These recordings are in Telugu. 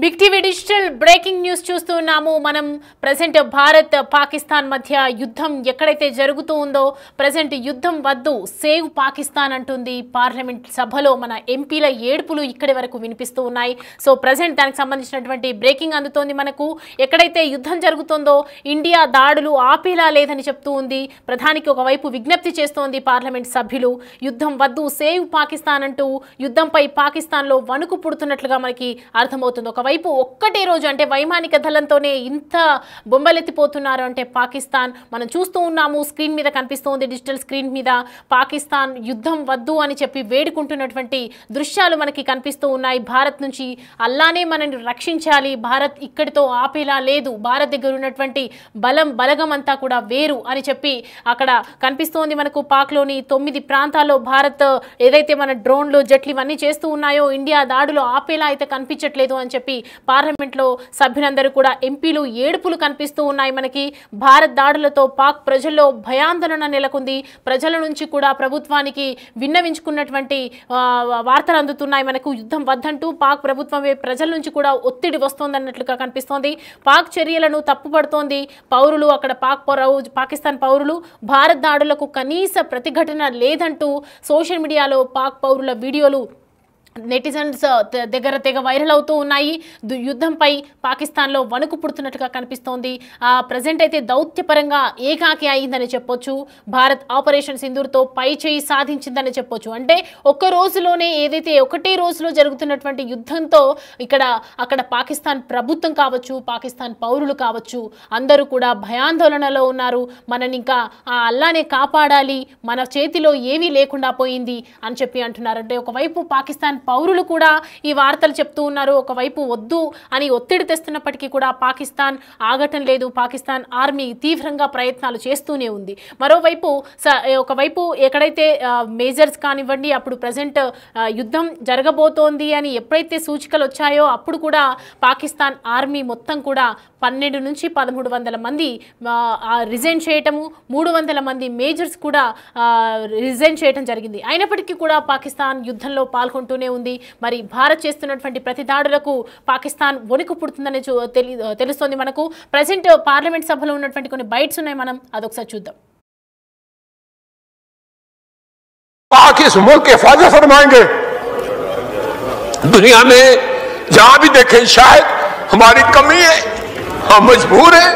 Big TV digital breaking news చూస్తున్నాము మనం ప్రెజెంట్ భారత్ పాకిస్తాన్ మధ్య యుద్ధం ఎక్కడైతే జరుగుతూ ఉందో ప్రెజెంట్ యుద్ధం వద్దు సేవ్ పాకిస్తాన్ అంటుంది పార్లమెంట్ సభలో మన ఎంపీల ఏడుపులు ఇక్కడి వరకు వినిపిస్తూ ఉన్నాయి సో ప్రెజెంట్ దానికి సంబంధించినటువంటి బ్రేకింగ్ అందుతోంది మనకు ఎక్కడైతే యుద్ధం జరుగుతుందో ఇండియా దాడులు ఆపేలా లేదని చెప్తూ ఉంది ప్రధానికి ఒకవైపు విజ్ఞప్తి చేస్తోంది పార్లమెంట్ సభ్యులు యుద్ధం వద్దు సేవ్ పాకిస్తాన్ అంటూ యుద్ధంపై పాకిస్తాన్లో వణుకు పుడుతున్నట్లుగా మనకి అర్థమవుతుంది ఒకవైపు ఒక్కటే రోజు అంటే వైమానిక దళంతోనే ఇంత బొమ్మలెత్తిపోతున్నారు అంటే పాకిస్తాన్ మనం చూస్తూ ఉన్నాము స్క్రీన్ మీద కనిపిస్తోంది డిజిటల్ స్క్రీన్ మీద పాకిస్తాన్ యుద్ధం వద్దు అని చెప్పి వేడుకుంటున్నటువంటి దృశ్యాలు మనకి కనిపిస్తూ ఉన్నాయి భారత్ నుంచి అల్లానే మనని రక్షించాలి భారత్ ఇక్కడితో ఆపేలా లేదు భారత్ దగ్గర ఉన్నటువంటి బలగం అంతా కూడా వేరు అని చెప్పి అక్కడ కనిపిస్తోంది మనకు పాక్లోని 9 ప్రాంతాల్లో భారత్ ఏదైతే మన డ్రోన్లు జెట్లు ఇవన్నీ చేస్తూ ఉన్నాయో ఇండియా దాడులు ఆపేలా అయితే కనిపించట్లేదు అని చెప్పి పార్లమెంట్లో సభ్యులందరూ కూడా ఎంపీలు ఏడుపులు కనిపిస్తూ ఉన్నాయి మనకి భారత్ దాడులతో పాక్ ప్రజల్లో భయాందోళన నెలకొంది ప్రజల నుంచి కూడా ప్రభుత్వానికి విన్నవించుకున్నటువంటి వార్తలు అందుతున్నాయి మనకు యుద్ధం వద్దంటూ పాక్ ప్రభుత్వమే ప్రజల నుంచి కూడా ఒత్తిడి వస్తోందన్నట్లుగా కనిపిస్తోంది పాక్ చర్యలను తప్పుపడుతోంది పౌరులు అక్కడ పాకిస్తాన్ పౌరులు భారత్ దాడులకు కనీస ప్రతిఘటన లేదంటూ సోషల్ మీడియాలో పాక్ పౌరుల వీడియోలు నెటిజన్స్ దగ్గర తెగ వైరల్ అవుతూ ఉన్నాయి యుద్ధంపై పాకిస్తాన్లో వణుకు పుడుతున్నట్టుగా కనిపిస్తోంది ప్రజెంట్ అయితే దౌత్యపరంగా ఏకాకి అయిందని చెప్పొచ్చు భారత్ ఆపరేషన్ సింధూర్తో పై చేయి సాధించిందని చెప్పొచ్చు అంటే ఒక్క రోజులోనే ఏదైతే ఒకటే రోజులో జరుగుతున్నటువంటి యుద్ధంతో అక్కడ పాకిస్తాన్ ప్రభుత్వం కావచ్చు పాకిస్తాన్ పౌరులు కావచ్చు అందరూ కూడా భయాందోళనలో ఉన్నారు మనని ఇంకా ఆ అల్లానే కాపాడాలి మన చేతిలో ఏమీ లేకుండా పోయింది అని చెప్పి అంటున్నారు అంటే ఒకవైపు పాకిస్తాన్ పౌరులు కూడా ఈ వార్తలు చెప్తూ ఉన్నారు ఒకవైపు వద్దు అని ఒత్తిడి తెస్తున్నప్పటికీ కూడా పాకిస్తాన్ ఆగటం లేదు పాకిస్తాన్ ఆర్మీ తీవ్రంగా ప్రయత్నాలు చేస్తూనే ఉంది మరోవైపు ఒకవైపు ఎక్కడైతే మేజర్స్ కానివ్వండి అప్పుడు ప్రజెంట్ యుద్ధం జరగబోతోంది అని ఎప్పుడైతే సూచికలు వచ్చాయో అప్పుడు కూడా పాకిస్తాన్ ఆర్మీ మొత్తం కూడా 12 నుంచి 1300 మంది రిజైన్ చేయటము 300 మంది మేజర్స్ కూడా రిజైన్ చేయటం జరిగింది అయినప్పటికీ కూడా పాకిస్తాన్ యుద్ధంలో పాల్గొంటూనే ఉంది మరి భారత్ చేస్తున్నటువంటి ప్రతి దాడులకు పాకిస్తాన్ వణుకు పుడుతుందని తెలుస్తోంది మనకు ప్రెజెంట్ పార్లమెంట్ సభలో ఉన్నటువంటి కొన్ని బైట్స్ ఉన్నాయి మనం అదొకసారి చూద్దాం पाक इस मुल्क के हिफाजत फरमाएंगे दुनिया में जहां भी देखें शायद हमारी कमी है हम मजबूर हैं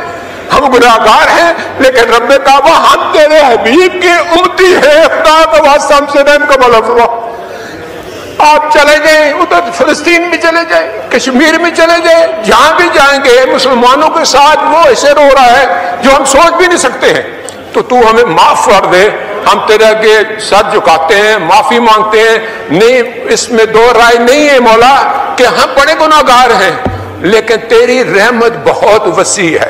हम गुनाहगार हैं लेकिन रब काबा हम तेरे हबीब के उम्मती है खुदा का वास्ता हमसे रहम का भला फरमा आप चले जाएं उधर फिलिस्तीन भी चले जाएं कश्मीर में चले जाएं जहां भी जाएंगे मुसलमानों के साथ वो ऐसे रो रहा है जो हम सोच भी नहीं सकते हैं तो तू हमें माफ कर दे हम तेरे आगे सर झुकाते हैं माफी मांगते हैं नहीं इसमें दो राय नहीं है मौला कि हम बड़े गुनाहगार हैं लेकिन तेरी रहमत बहुत वसी है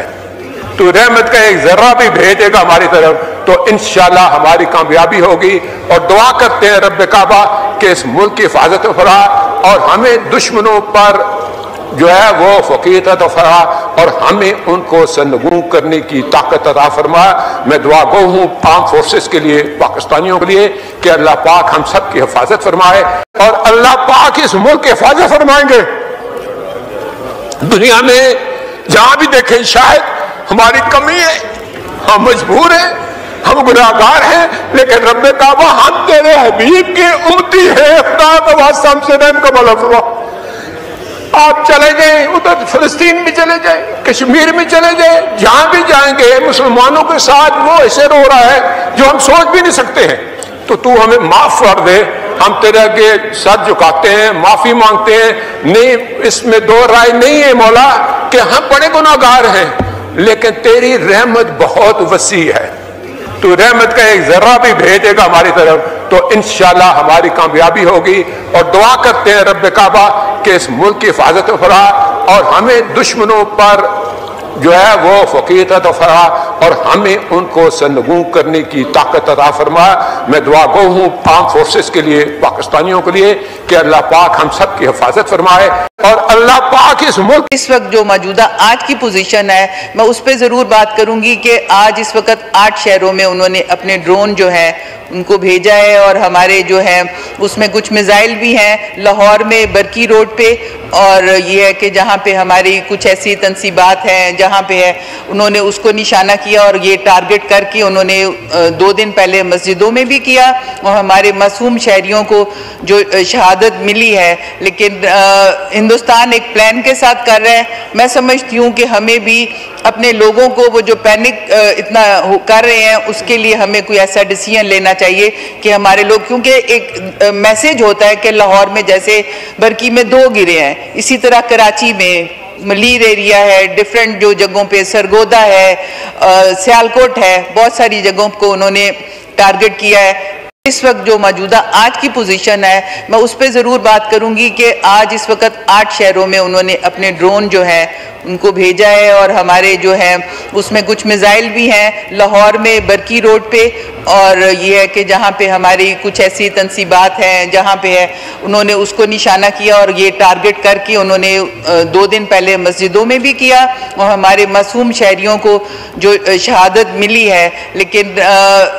तू रहमत का एक जर्रा भी भेजेगा हमारी तरफ तो इंशाल्लाह हमारी कामयाबी होगी और दुआ करते हैं रब काबा कि इस मुल्क की हिफाजत फरा और हमें दुश्मनों पर जो है वो फकीर अता फरमा और हमें उनको सरनगू करने की ताकत अता फरमा मैं दुआ गो हूँ आर्म फोर्सेस के लिए पाकिस्तानियों के लिए कि अल्लाह पाक हम सब की हिफाजत फरमाए और अल्लाह पाक इस मुल्क की हिफाजत फरमाएंगे दुनिया में जहां भी देखें शायद हमारी कमी है हम मजबूर हैं हम गुनाहगार हैं लेकिन रब काबा हम तेरे हबीब के उम्मती है खुदा का वास्ता हमसे रहम का भला फरमा आप चले जाएं उधर फिलिस्तीन भी चले जाएं कश्मीर में चले जाएं जहां भी जाएंगे मुसलमानों के साथ वो ऐसे रो रहा है जो हम सोच भी नहीं सकते हैं तो तू हमें माफ कर दे हम तेरे आगे सर झुकाते हैं माफी मांगते हैं नहीं इसमें दो राय नहीं है मौला कि हम बड़े गुनाहगार हैं लेकिन तेरी रहमत बहुत वसी है तू रहमत का एक जर्रा भी भेजेगा हमारी तरफ तो इंशाल्लाह हमारी कामयाबी होगी और दुआ करते हैं रब काबा कि इस मुल्क की हिफाजत फरा और हमें दुश्मनों पर जो है वो फकीर अता फरमा और हमें उनको सरनगू करने की ताकत अता फरमाए। मैं दुआ गो हूँ आर्म फोर्सेस के लिए, पाकिस्तानियों के लिए, कि अल्लाह पाक हम सब की हिफाजत फरमाए और अल्लाह पाक इस मुल्क इस वक्त जो मौजूदा आज की पोजीशन है, मैं उस पर ज़रूर बात करूंगी कि आज इस वक्त 8 शहरों में उन्होंने अपने ड्रोन जो है उनको भेजा है और हमारे जो है उसमें कुछ मिसाइल भी हैं लाहौर में बरकी रोड पे, और ये है कि जहाँ पे हमारी कुछ ऐसी तनसीबात हैं जहाँ पे है उन्होंने उसको निशाना किया और ये टारगेट करके उन्होंने 2 दिन पहले मस्जिदों में भी किया और हमारे मासूम शहरियों को जो शहादत मिली है। लेकिन हिंदुस्तान एक प्लान के साथ कर रहा है। मैं समझती हूँ कि हमें भी अपने लोगों को वो जो पैनिक इतना कर रहे हैं उसके लिए हमें कोई ऐसा डिसीजन लेना चाहिए कि हमारे लोग, क्योंकि एक मैसेज होता है कि लाहौर में जैसे बरकी में 2 गिरे हैं, इसी तरह कराची में मलीर एरिया है, डिफरेंट जो जगहों पे सरगोदा है, सियालकोट है, बहुत सारी जगहों को उन्होंने टारगेट किया है। इस वक्त जो मौजूदा आज की पोजीशन है, मैं उस पर ज़रूर बात करूंगी कि आज इस वक्त 8 शहरों में उन्होंने अपने ड्रोन जो है उनको भेजा है और हमारे जो है उसमें कुछ मिसाइल भी हैं लाहौर में बरकी रोड पे, और ये है कि जहाँ पे हमारी कुछ ऐसी तनसीबात हैं जहाँ पे है उन्होंने उसको निशाना किया और ये टारगेट करके उन्होंने 2 दिन पहले मस्जिदों में भी किया और हमारे मासूम शहरियों को जो शहादत मिली है। लेकिन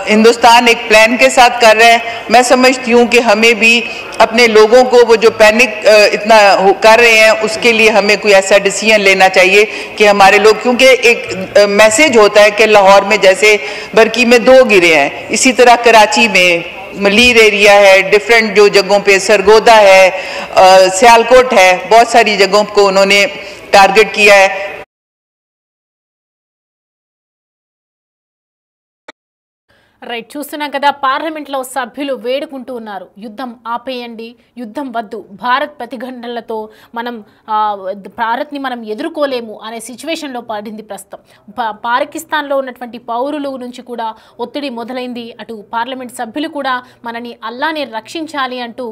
हिंदुस्तान एक प्लान के साथ कर रहा है। मैं समझती हूँ कि हमें भी अपने लोगों को वो जो पैनिक इतना कर रहे हैं उसके लिए हमें कोई ऐसा डिसीजन लेना चाहिए कि हमारे लोग, क्योंकि एक मैसेज होता है कि लाहौर में जैसे बरकी में 2 गिरे हैं, इसी तरह कराची में मलीर एरिया है, डिफरेंट जो जगहों पे सरगोदा है, सियालकोट है, बहुत सारी जगहों को उन्होंने टारगेट किया है। రైట్, చూస్తున్నాం కదా, పార్లమెంట్లో సభ్యులు వేడుకుంటూ ఉన్నారు, యుద్ధం ఆపేయండి, యుద్ధం వద్దు, భారత్ ప్రతిఘటనలతో భారత్ని మనం ఎదుర్కోలేము అనే సిచ్యువేషన్లో పడింది ప్రస్తుతం. పాకిస్తాన్లో ఉన్నటువంటి పౌరుల నుంచి కూడా ఒత్తిడి మొదలైంది. అటు పార్లమెంట్ సభ్యులు కూడా మనని అల్లాని రక్షించాలి అంటూ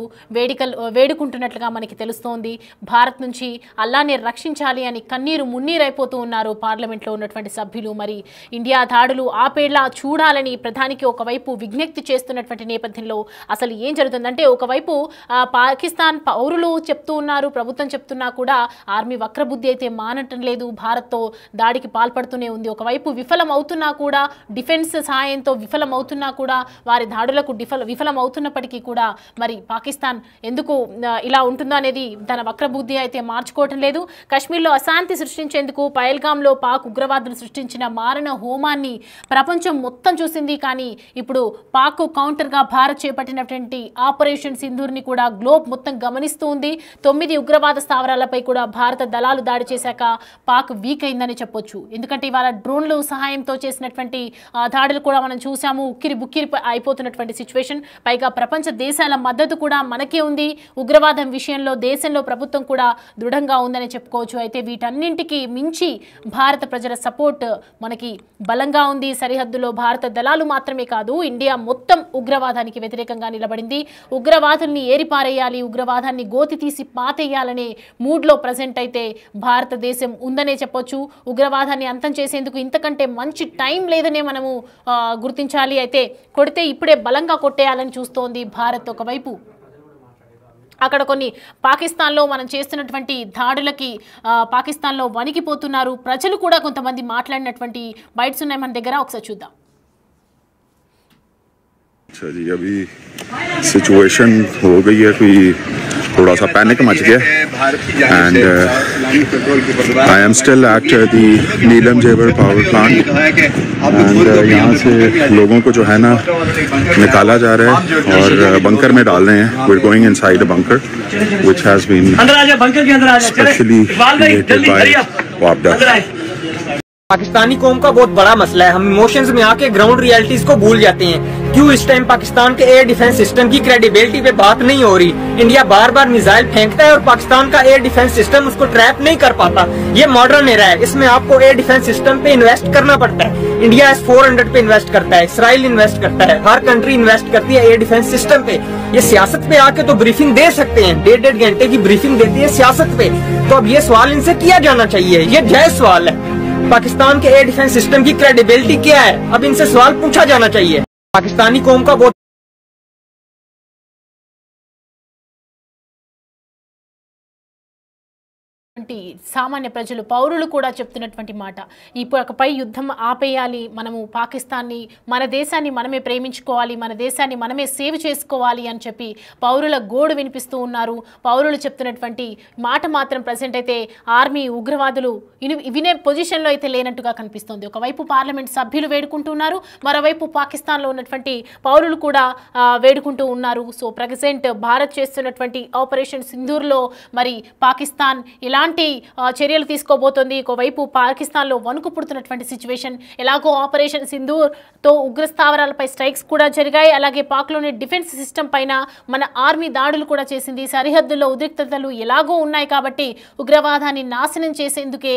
వేడుకుంటున్నట్లుగా మనకి తెలుస్తోంది. భారత్ నుంచి అల్లాని రక్షించాలి అని కన్నీరు మున్నీరైపోతూ ఉన్నారు పార్లమెంట్లో ఉన్నటువంటి సభ్యులు. మరి ఇండియా దాడులు ఆపేలా చూడాలని ప్రధానికి ఒకవైపు విజ్ఞప్తి చేస్తున్నటువంటి నేపథ్యంలో అసలు ఏం జరుగుతుందంటే, ఒకవైపు పాకిస్తాన్ పౌరులు చెప్తూ ఉన్నారు, ప్రభుత్వం చెప్తున్నా కూడా ఆర్మీ వక్రబుద్ధి అయితే మానటం లేదు, భారత్తో దాడికి పాల్పడుతూనే ఉంది. ఒకవైపు విఫలం అవుతున్నా కూడా, డిఫెన్స్ సహాయంతో విఫలం అవుతున్నా కూడా, వారి దాడులకు విఫలం అవుతున్నప్పటికీ కూడా మరి పాకిస్తాన్ ఎందుకు ఇలా ఉంటుందో అనేది తన వక్రబుద్ధి అయితే మార్చుకోవటం లేదు. కశ్మీర్లో అశాంతి సృష్టించేందుకు పహల్గామ్లో పాక్ ఉగ్రవాదులు సృష్టించిన మారణ హోమాన్ని ప్రపంచం మొత్తం చూసింది. కానీ ఇప్పుడు పాక్ కౌంటర్గా భారత్ చేపట్టినటువంటి ఆపరేషన్ సింధూర్ని కూడా గ్లోబ్ మొత్తం గమనిస్తూ ఉంది. 9 ఉగ్రవాద స్థావరాలపై కూడా భారత దళాలు దాడి చేశాక పాక్ వీక్ అయిందని చెప్పొచ్చు. ఎందుకంటే ఇవాళ డ్రోన్లు సహాయంతో చేసినటువంటి దాడులు కూడా మనం చూసాము. ఉక్కిరి బుక్కిరి అయిపోతున్నటువంటి సిచ్యువేషన్. పైగా ప్రపంచ దేశాల మద్దతు కూడా మనకే ఉంది. ఉగ్రవాదం విషయంలో దేశంలో ప్రభుత్వం కూడా దృఢంగా ఉందని చెప్పుకోవచ్చు. అయితే వీటన్నింటికి మించి భారత ప్రజల సపోర్ట్ మనకి బలంగా ఉంది. సరిహద్దులో భారత దళాలు మాత్రమే కాదు, ఇండియా మొత్తం ఉగ్రవాదానికి వ్యతిరేకంగా నిలబడింది. ఉగ్రవాదుల్ని ఏరిపారేయాలి, ఉగ్రవాదాన్ని గోతి తీసి పాతేయాలనే మూడ్లో ప్రజెంట్ అయితే భారతదేశం ఉందనే చెప్పొచ్చు. ఉగ్రవాదాన్ని అంతం చేసేందుకు ఇంతకంటే మంచి టైం లేదనే మనము గుర్తించాలి. అయితే కొడితే ఇప్పుడే బలంగా కొట్టేయాలని చూస్తోంది భారత్. ఒకవైపు అక్కడ కొన్ని పాకిస్తాన్లో మనం చేస్తున్నటువంటి దాడులకి పాకిస్తాన్లో వణికిపోతున్నారు ప్రజలు కూడా. కొంతమంది మాట్లాడినటువంటి బైట్స్ ఉన్నాయి మన దగ్గర, ఒకసారి చూద్దాం. अच्छा जी, अभी सिचुएशन हो गई है, कोई थोड़ा सा पैनिक मच गया and I am still at the Neelum Jhelum power plant and यहाँ से लोगों को जो है ना निकाला जा रहा है और बंकर में डाल रहे हैं. We are going inside a bunker which has been specially created by वापडा. पाकिस्तानी कौम का बहुत बड़ा मसला है. हम इमोशंस में आके ग्राउंड रियलिटीज को भूल जाते हैं. क्यों इस टाइम पाकिस्तान के एयर डिफेंस सिस्टम की क्रेडिबिलिटी पे बात नहीं हो रही. इंडिया बार बार मिसाइल फेंकता है और पाकिस्तान का एयर डिफेंस सिस्टम उसको ट्रैप नहीं कर पाता. ये मॉडर्न एरा है, इसमें आपको एयर डिफेंस सिस्टम पे इन्वेस्ट करना पड़ता है. इंडिया S-400 पे इन्वेस्ट करता है, इसराइल इन्वेस्ट करता है, हर कंट्री इन्वेस्ट करती है एयर डिफेंस सिस्टम पे. ये सियासत पे आके तो ब्रीफिंग दे सकते हैं, 1.5 घंटे की ब्रीफिंग देती है सियासत पे. तो अब ये सवाल इनसे किया जाना चाहिए, ये जायज सवाल है. पाकिस्तान के एयर डिफेंस सिस्टम की क्रेडिबिलिटी क्या है? अब इनसे सवाल पूछा जाना चाहिए। पाकिस्तानी कौम का बहुत సామాన్య ప్రజలు పౌరులు కూడా చెప్తున్నటువంటి మాట, ఇకపై యుద్ధం ఆపేయాలి, మనము పాకిస్తాన్ని, మన దేశాన్ని మనమే ప్రేమించుకోవాలి, మన దేశాన్ని మనమే సేవ్ చేసుకోవాలి అని చెప్పి పౌరుల గోడు వినిపిస్తూ ఉన్నారు. పౌరులు చెప్తున్నటువంటి మాట మాత్రం ప్రజెంట్ అయితే ఆర్మీ ఉగ్రవాదులు వినే పొజిషన్లో అయితే లేనట్టుగా కనిపిస్తుంది. ఒకవైపు పార్లమెంట్ సభ్యులు వేడుకుంటున్నారు, మరోవైపు పాకిస్తాన్లో ఉన్నటువంటి పౌరులు కూడా వేడుకుంటూ ఉన్నారు. సో ప్రజెంట్ భారత్ చేస్తున్నటువంటి ఆపరేషన్ సింధూర్లో మరి పాకిస్తాన్ ఇలాంటి చర్యలు తీసుకోబోతోంది. ఒకవైపు పాకిస్తాన్లో వణుకు పుడుతున్నటువంటి సిచ్యువేషన్, ఎలాగో ఆపరేషన్ సింధూర్తో ఉగ్ర స్థావరాలపై స్ట్రైక్స్ కూడా జరిగాయి. అలాగే పాక్లోని డిఫెన్స్ సిస్టమ్ పైన మన ఆర్మీ దాడులు కూడా చేసింది. సరిహద్దుల్లో ఉద్రిక్తతలు ఎలాగో ఉన్నాయి కాబట్టి ఉగ్రవాదాన్ని నాశనం చేసేందుకే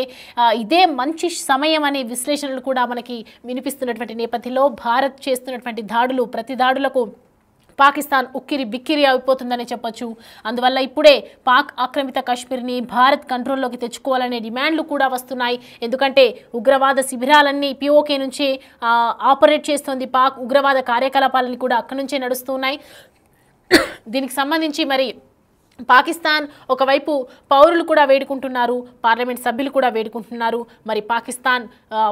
ఇదే మంచి సమయం అనే విశ్లేషణలు కూడా మనకి వినిపిస్తున్నటువంటి నేపథ్యంలో భారత్ చేస్తున్నటువంటి దాడులు, ప్రతి దాడులకు పాకిస్తాన్ ఉక్కిరి బిక్కిరి అయిపోతుందని చెప్పొచ్చు. అందువల్ల ఇప్పుడే పాక్ ఆక్రమిత కాశ్మీర్ని భారత్ కంట్రోల్లోకి తెచ్చుకోవాలనే డిమాండ్లు కూడా వస్తున్నాయి. ఎందుకంటే ఉగ్రవాద శిబిరాలన్నీ పిఓకే నుంచి ఆపరేట్ చేస్తోంది పాక్, ఉగ్రవాద కార్యకలాపాలని కూడా అక్కడి నుంచే నడుస్తున్నాయి. దీనికి సంబంధించి మరి పాకిస్తాన్ ఒకవైపు పౌరులు కూడా వేడుకుంటున్నారు, పార్లమెంట్ సభ్యులు కూడా వేడుకుంటున్నారు. మరి పాకిస్తాన్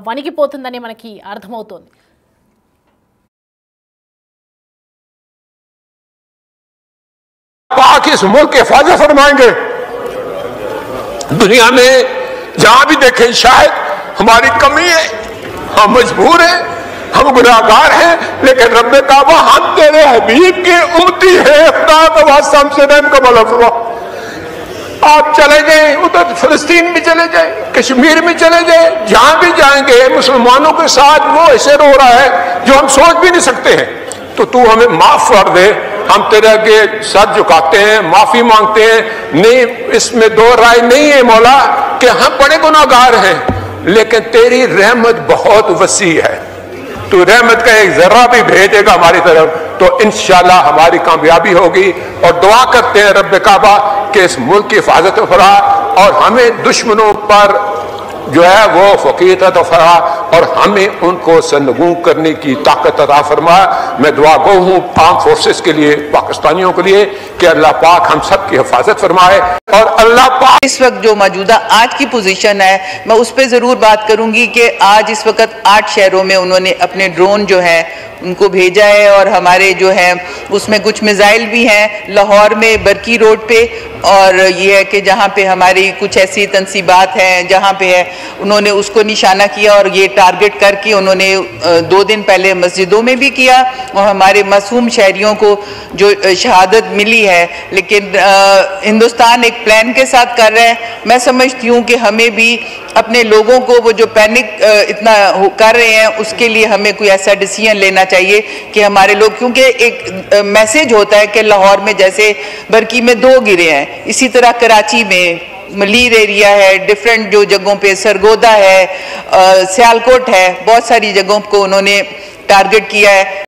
వణికిపోతుందని మనకి అర్థమవుతోంది. पाक इस मुल्क की हिफाजत फरमाएंगे। दुनिया में जहां भी देखें शायद हमारी कमी है, हम मजबूर हैं, हम गुनाहगार हैं, लेकिन रब काबा हम तेरे हबीब की उम्मती है, खुदा का वास्ता हमसे रहम का भला फरमा। आप चले जाएं, उधर फिलिस्तीन में चले जाएं, कश्मीर में चले जाएं, जहां भी जाएंगे मुसलमानों के साथ वो ऐसे रो रहा है जो हम सोच भी नहीं सकते हैं। तो तू हमें माफ कर दे, हम तेरे आगे सर झुकाते हैं, माफी मांगते हैं। नहीं, इसमें दो राय नहीं है मौला कि हम बड़े गुनाहगार हैं, लेकिन तेरी रहमत बहुत वसी है। तू रहमत का एक जर्रा भी भेजेगा हमारी तरफ तो इंशाल्लाह हमारी कामयाबी होगी। और दुआ करते हैं रब काबा कि इस मुल्क की हिफाजत फरमा और हमें दुश्मनों पर जो है वो फकीर अता फरमा और हमें उनको सरनगू करने की ताकत अता फरमा। मैं दुआ गो हूँ आर्म फोर्सेस के लिए, पाकिस्तानियों के लिए कि अल्लाह पाक हम सब की हिफाजत फरमाए। और अल्लाह पाक इस वक्त जो मौजूदा आज की पोजीशन है, मैं उस पर जरूर बात करूंगी कि आज इस वक्त 8 शहरों में उन्होंने अपने ड्रोन जो है उनको भेजा है और हमारे जो है उसमें कुछ मिसाइल भी हैं लाहौर में बरकी रोड पे। और ये है कि जहाँ पे हमारी कुछ ऐसी तंसीबात हैं जहाँ पे है उन्होंने उसको निशाना किया और ये टारगेट करके उन्होंने 2 दिन पहले मस्जिदों में भी किया और हमारे मासूम शहरियों को जो शहादत मिली है। लेकिन हिंदुस्तान एक प्लान के साथ कर रहा है। मैं समझती हूँ कि हमें भी अपने लोगों को वो जो पैनिक इतना कर रहे हैं उसके लिए हमें कोई ऐसा डिसीजन लेना चाहिए कि हमारे लोग, क्योंकि एक मैसेज होता है कि लाहौर में जैसे बरकी में 2 गिरे हैं, इसी तरह कराची में मलीर एरिया है, डिफरेंट जो जगहों पे सरगोदा है, सियालकोट है, बहुत सारी जगहों को उन्होंने टारगेट किया है।